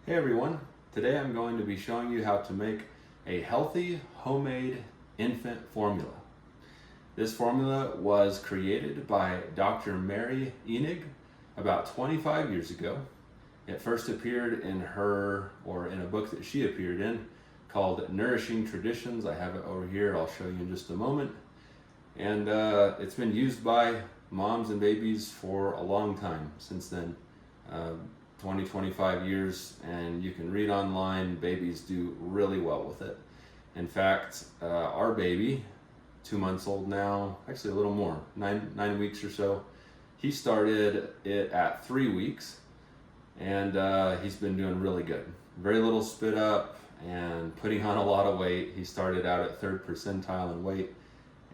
Hey everyone, today I'm going to be showing you how to make a healthy homemade infant formula. This formula was created by Dr. Mary Enig about 25 years ago. It first appeared in a book that she appeared in called Nourishing Traditions. I have it over here, I'll show you in just a moment. And it's been used by moms and babies for a long time since then. 25 years, and you can read online, babies do really well with it. In fact, our baby, 2 months old now, actually a little more, nine weeks or so, he started it at 3 weeks, and he's been doing really good. Very little spit up and putting on a lot of weight. He started out at 3rd percentile in weight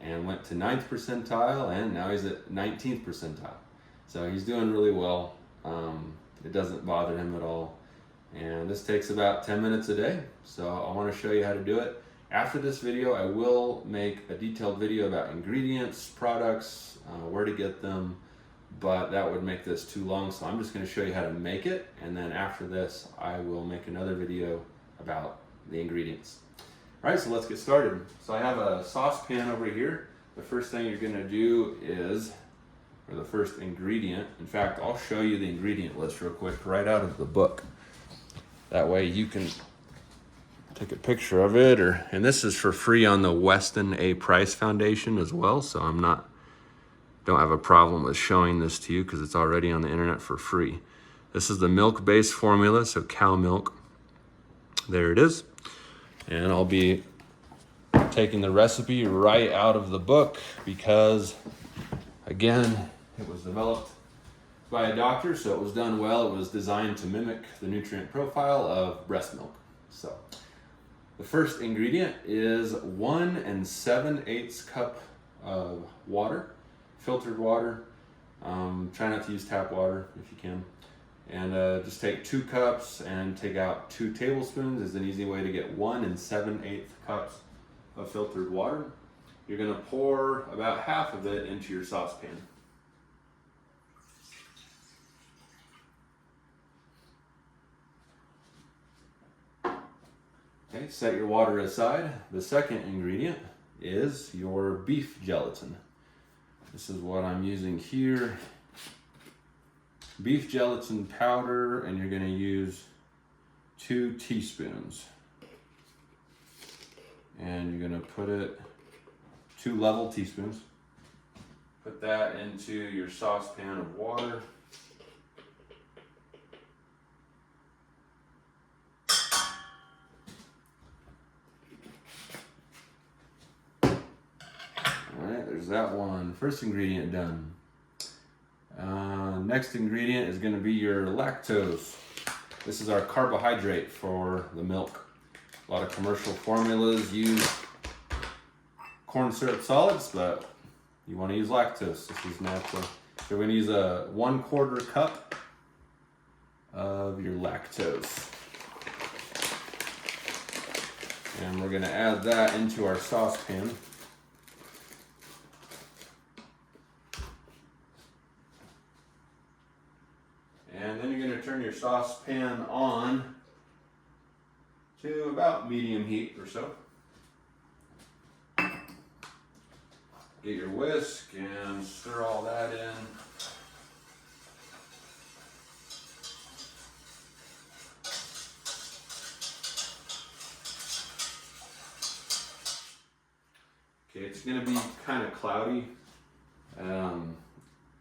and went to 9th percentile, and now he's at 19th percentile. So he's doing really well. It doesn't bother him at all. And this takes about 10 minutes a day. So I want to show you how to do it. After this video, I will make a detailed video about ingredients, products, where to get them, but that would make this too long. So I'm just going to show you how to make it. And then after this, I will make another video about the ingredients. All right, so let's get started. So I have a saucepan over here. The first thing you're going to do is, or the first ingredient, in fact, I'll show you the ingredient list real quick right out of the book. That way you can take a picture of it, and this is for free on the Weston A. Price Foundation as well, so don't have a problem with showing this to you because it's already on the internet for free. This is the milk-based formula, so cow milk. There it is. And I'll be taking the recipe right out of the book because, again, it was developed by a doctor, so it was done well. It was designed to mimic the nutrient profile of breast milk. So the first ingredient is 1 7/8 cup of water, filtered water. Try not to use tap water if you can. And just take 2 cups and take out 2 tablespoons is an easy way to get 1 7/8 cups of filtered water. You're going to pour about half of it into your saucepan. Okay, set your water aside. The second ingredient is your beef gelatin. This is what I'm using here. Beef gelatin powder, and you're going to use 2 teaspoons. And you're going to put it 2 level teaspoons. Put that into your saucepan of water. Alright, there's that one. First ingredient done. Next ingredient is going to be your lactose. This is our carbohydrate for the milk. A lot of commercial formulas use corn syrup solids, but you want to use lactose. This is natural. So we're going to use a 1/4 cup of your lactose. And we're going to add that into our saucepan. And then you're going to turn your saucepan on to about medium heat or so. Get your whisk and stir all that in. Okay, it's going to be kind of cloudy.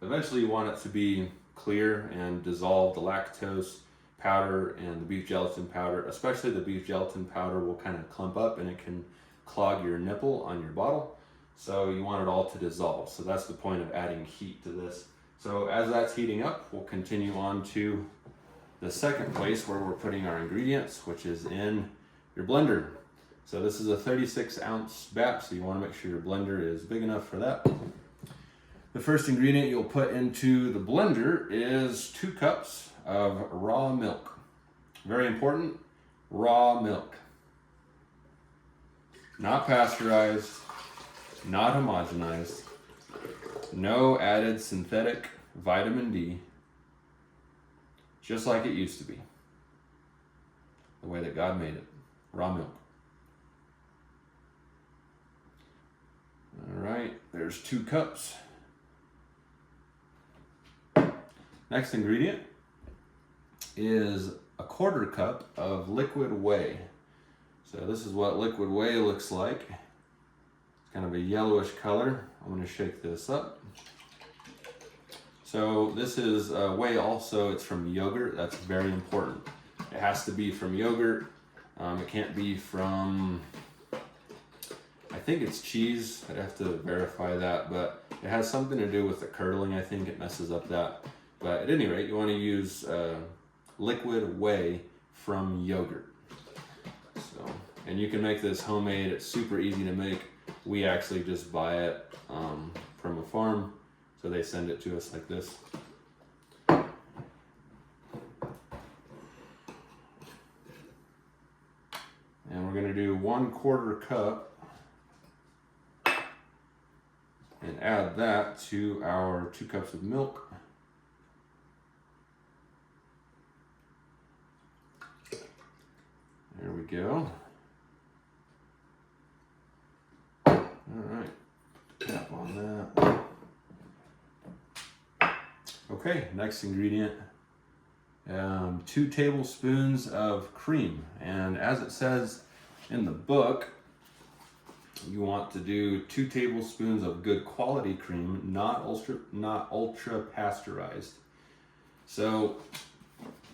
Eventually you want it to be clear and dissolve the lactose powder and the beef gelatin powder. Especially the beef gelatin powder will kind of clump up and it can clog your nipple on your bottle. So you want it all to dissolve. So that's the point of adding heat to this. So as that's heating up, we'll continue on to the second place where we're putting our ingredients, which is in your blender. So this is a 36-ounce batch, so you want to make sure your blender is big enough for that. The first ingredient you'll put into the blender is 2 cups of raw milk. Very important, raw milk. Not pasteurized, not homogenized, no added synthetic vitamin D, just like it used to be. the way that God made it, raw milk. All right, there's 2 cups. Next ingredient is a 1/4 cup of liquid whey. So this is what liquid whey looks like. It's kind of a yellowish color. I'm going to shake this up. So this is whey also, it's from yogurt. That's very important. It has to be from yogurt. It can't be from, I think it's cheese. I'd have to verify that, but it has something to do with the curdling. I think it messes up that. But at any rate, you want to use liquid whey from yogurt. So, and you can make this homemade. It's super easy to make. We actually just buy it from a farm. So they send it to us like this. And we're gonna do 1/4 cup and add that to our 2 cups of milk. There we go. All right, tap on that. Okay, next ingredient, 2 tablespoons of cream. And as it says in the book, you want to do 2 tablespoons of good quality cream, not ultra pasteurized. So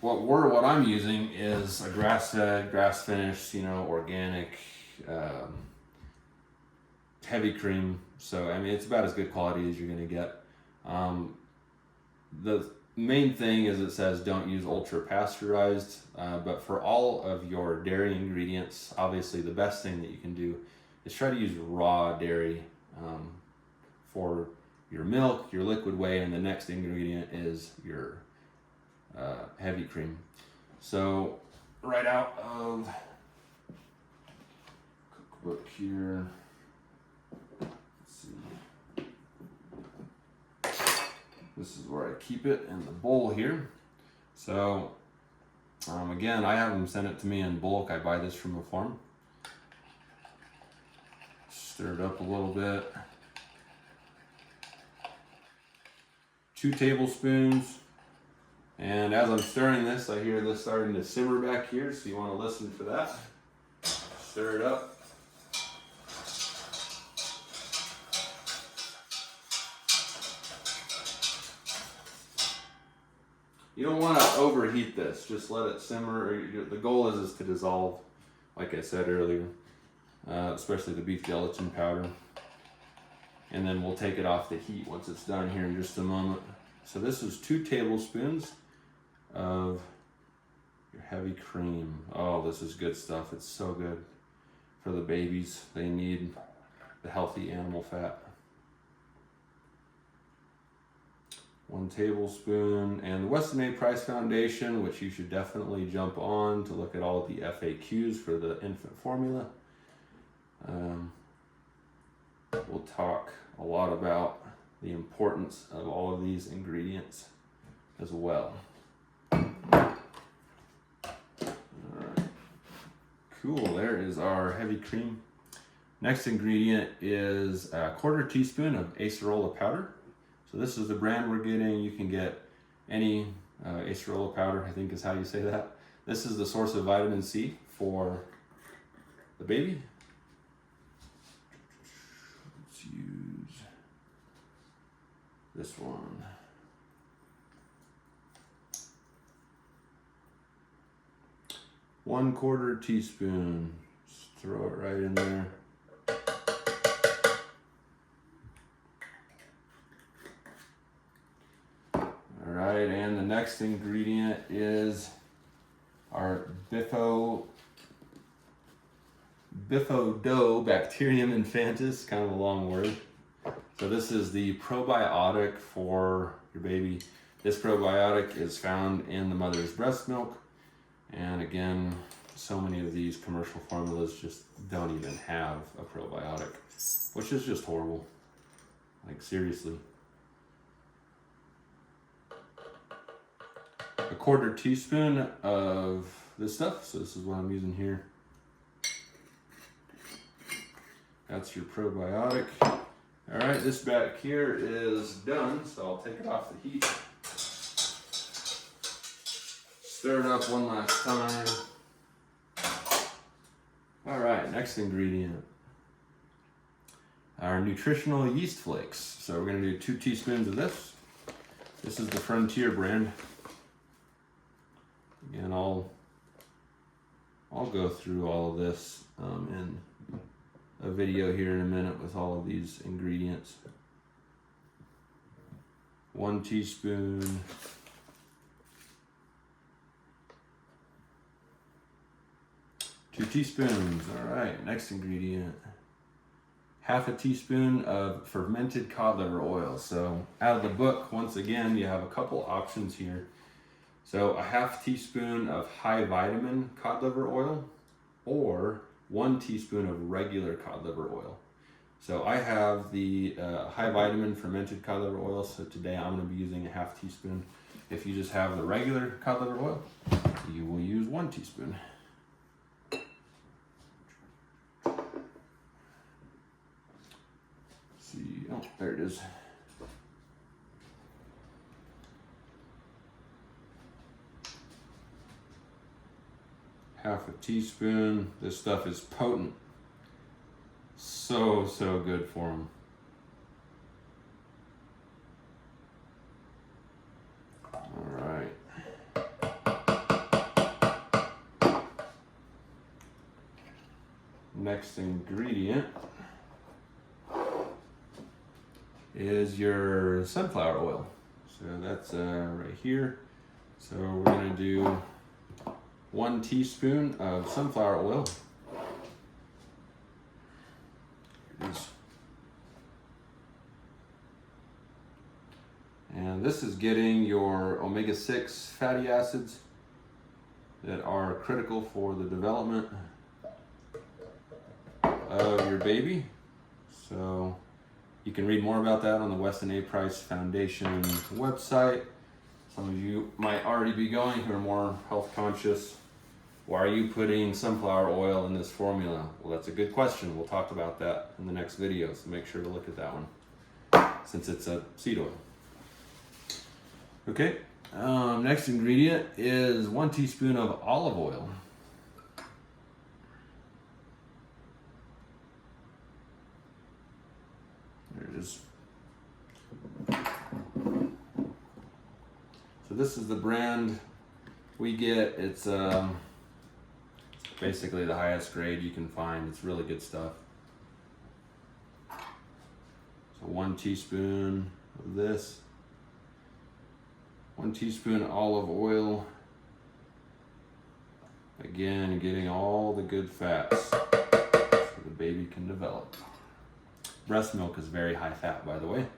what I'm using is a grass-fed, grass-finished, organic, heavy cream. So I mean, it's about as good quality as you're gonna get. The main thing is it says don't use ultra pasteurized, but for all of your dairy ingredients, obviously the best thing that you can do is try to use raw dairy for your milk, your liquid whey, and the next ingredient is your heavy cream. So right out of cookbook here, this is where I keep it in the bowl here. So again, I have them send it to me in bulk. I buy this from a farm. Stir it up a little bit. 2 tablespoons. And as I'm stirring this, I hear this starting to simmer back here, so you want to listen for that. Stir it up. You don't want to overheat this, just let it simmer. The goal is to dissolve, like I said earlier, especially the beef gelatin powder. And then we'll take it off the heat once it's done here in just a moment. So this is 2 tablespoons of your heavy cream. Oh, this is good stuff. It's so good for the babies. They need the healthy animal fat. 1 tablespoon, and the Weston A. Price Foundation, which you should definitely jump on to look at all of the FAQs for the infant formula. We'll talk a lot about the importance of all of these ingredients as well. All right. Cool, there is our heavy cream. Next ingredient is a 1/4 teaspoon of acerola powder. So this is the brand we're getting. You can get any acerola powder, I think is how you say that. This is the source of vitamin C for the baby. Let's use this one. One 1/4 teaspoon. Just throw it right in there. Alright, and the next ingredient is our Bifidobacterium infantis, kind of a long word. So this is the probiotic for your baby. This probiotic is found in the mother's breast milk. And again, so many of these commercial formulas just don't even have a probiotic, which is just horrible. Like, seriously. A 1/4 teaspoon of this stuff. So this is what I'm using here. That's your probiotic. All right, this back here is done, so I'll take it off the heat. Stir it up one last time. All right, next ingredient. Our nutritional yeast flakes. So we're gonna do 2 teaspoons of this. This is the Frontier brand. Again, I'll go through all of this in a video here in a minute with all of these ingredients. 1 teaspoon. 2 teaspoons. All right, next ingredient. 1/2 teaspoon of fermented cod liver oil. So out of the book, once again, you have a couple options here. So 1/2 teaspoon of high vitamin cod liver oil or 1 teaspoon of regular cod liver oil. So I have the high vitamin fermented cod liver oil. So today I'm going to be using 1/2 teaspoon. If you just have the regular cod liver oil, you will use 1 teaspoon. See, oh, there it is. 1/2 teaspoon. This stuff is potent. So good for them. All right. Next ingredient is your sunflower oil. So that's right here. So we're gonna do 1 teaspoon of sunflower oil. Here it is. And this is getting your omega-6 fatty acids that are critical for the development of your baby. So you can read more about that on the Weston A. Price Foundation website. Some of you might already be going who are more health conscious. Why are you putting sunflower oil in this formula? Well, that's a good question. We'll talk about that in the next video, so make sure to look at that one since it's a seed oil. Okay, next ingredient is 1 teaspoon of olive oil. There it is. So this is the brand we get. It's basically the highest grade you can find. It's really good stuff. So 1 teaspoon of this. 1 teaspoon olive oil. Again, getting all the good fats so the baby can develop. Breast milk is very high fat, by the way.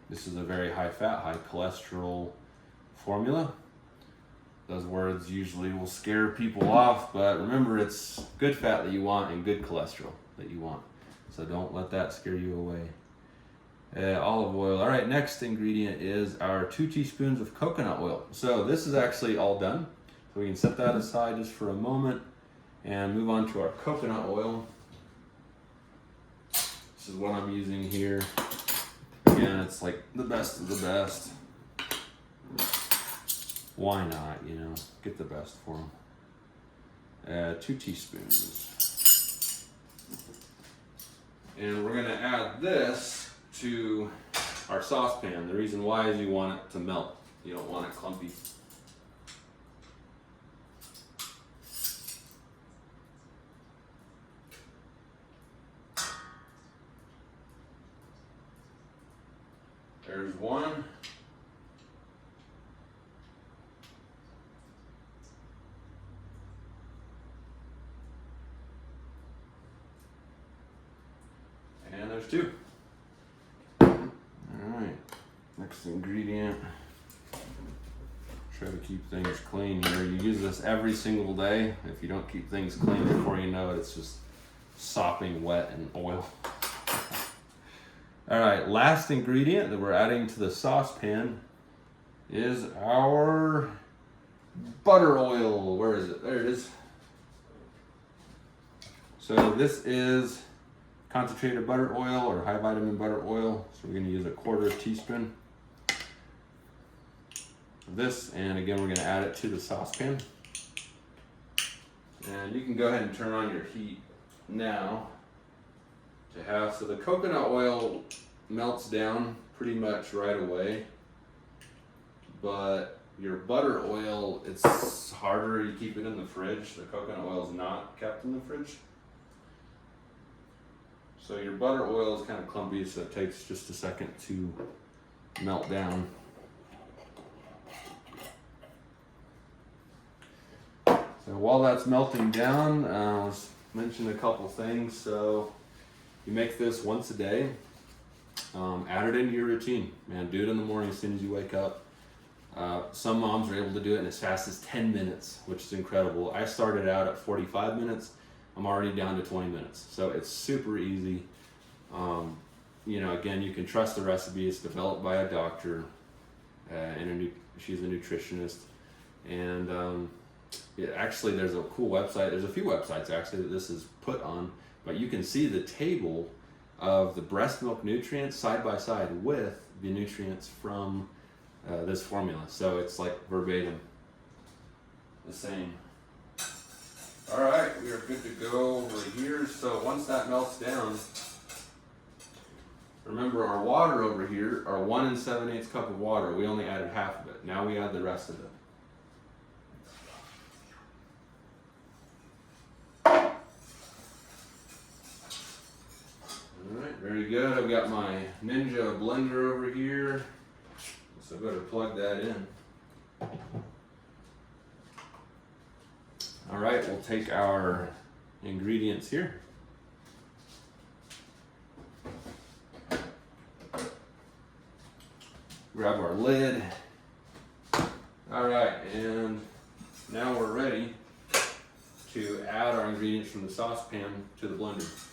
This is a very high fat, high cholesterol formula. Those words usually will scare people off, but remember, it's good fat that you want and good cholesterol that you want. So don't let that scare you away. Olive oil. All right, next ingredient is our 2 teaspoons of coconut oil. So this is actually all done. So we can set that aside just for a moment and move on to our coconut oil. This is what I'm using here. Again, it's like the best of the best. Why not, you know, get the best for them. 2 teaspoons. And we're gonna add this to our saucepan. The reason why is you want it to melt. You don't want it clumpy. There's 1. And there's 2. Alright, next ingredient. Try to keep things clean here. You use this every single day. If you don't keep things clean, before you know it, it's just sopping wet in oil. Alright, last ingredient that we're adding to the saucepan is our butter oil. Where is it? There it is. So this is concentrated butter oil or high vitamin butter oil. So we're going to use a 1/4 teaspoon of this, and again we're going to add it to the saucepan. And you can go ahead and turn on your heat now to have, so the coconut oil melts down pretty much right away, but your butter oil, it's harder. You keep it in the fridge. The coconut oil is not kept in the fridge. So your butter oil is kind of clumpy, so it takes just a second to melt down. So while that's melting down, let's mention a couple things. So you make this once a day. Add it into your routine, man. Do it in the morning as soon as you wake up. Some moms are able to do it in as fast as 10 minutes, which is incredible. I started out at 45 minutes. I'm already down to 20 minutes. So it's super easy. Again, you can trust the recipe. It's developed by a doctor, and she's a nutritionist. And actually, there's a cool website. There's a few websites actually that this is put on, but you can see the table of the breast milk nutrients side by side with the nutrients from this formula. So it's like verbatim the same. All right, we are good to go over here. So once that melts down, remember our water over here, our 1 7/8 cup of water, we only added half of it. Now we add the rest of it. Alright, very good. I've got my Ninja blender over here, so I better plug that in. Alright, we'll take our ingredients here. Grab our lid. Alright, and now we're ready to add our ingredients from the saucepan to the blender.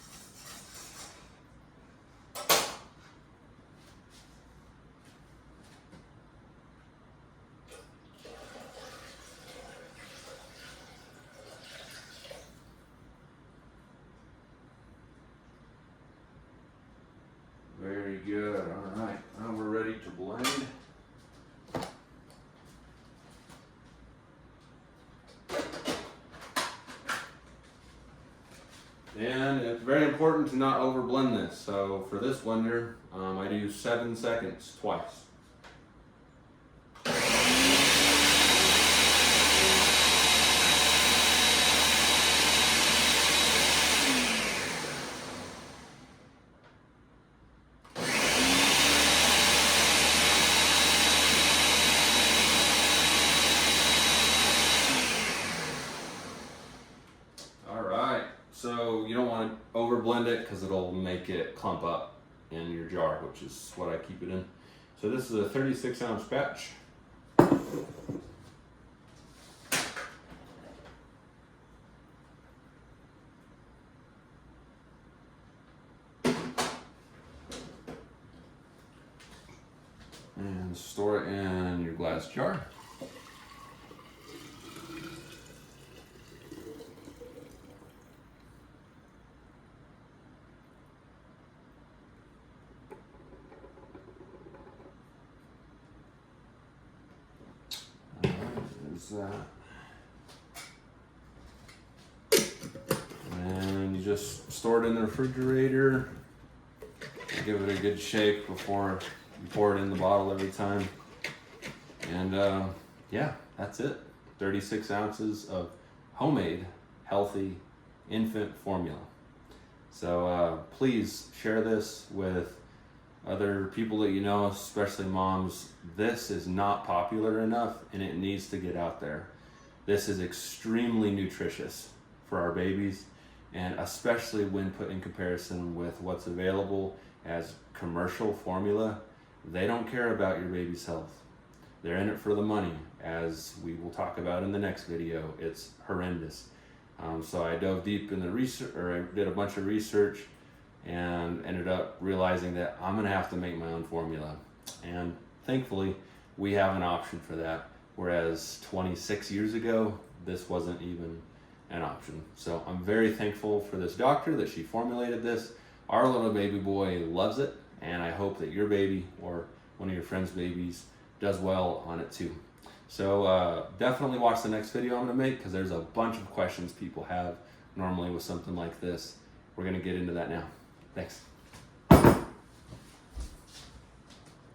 Very good. All right, now we're ready to blend. And it's very important to not over blend this. So for this blender, I do 7 seconds twice. So you don't want to over blend it because it'll make it clump up in your jar, which is what I keep it in. So this is a 36-ounce batch. And store it in your glass jar. And you just store it in the refrigerator. Give it a good shake before you pour it in the bottle every time. And yeah, that's it. 36 ounces of homemade, healthy infant formula. So please share this with other people that you know, especially moms. This is not popular enough and it needs to get out there. This is extremely nutritious for our babies, and especially when put in comparison with what's available as commercial formula. They don't care about your baby's health. They're in it for the money, as we will talk about in the next video. It's horrendous. So I dove deep in the research, or I did a bunch of research and ended up realizing that I'm gonna have to make my own formula. And thankfully, we have an option for that. whereas 26 years ago, this wasn't even an option. So I'm very thankful for this doctor that she formulated this. Our little baby boy loves it, and I hope that your baby or one of your friends' babies does well on it too. So definitely watch the next video I'm going to make, because there's a bunch of questions people have normally with something like this. We're going to get into that now. Thanks.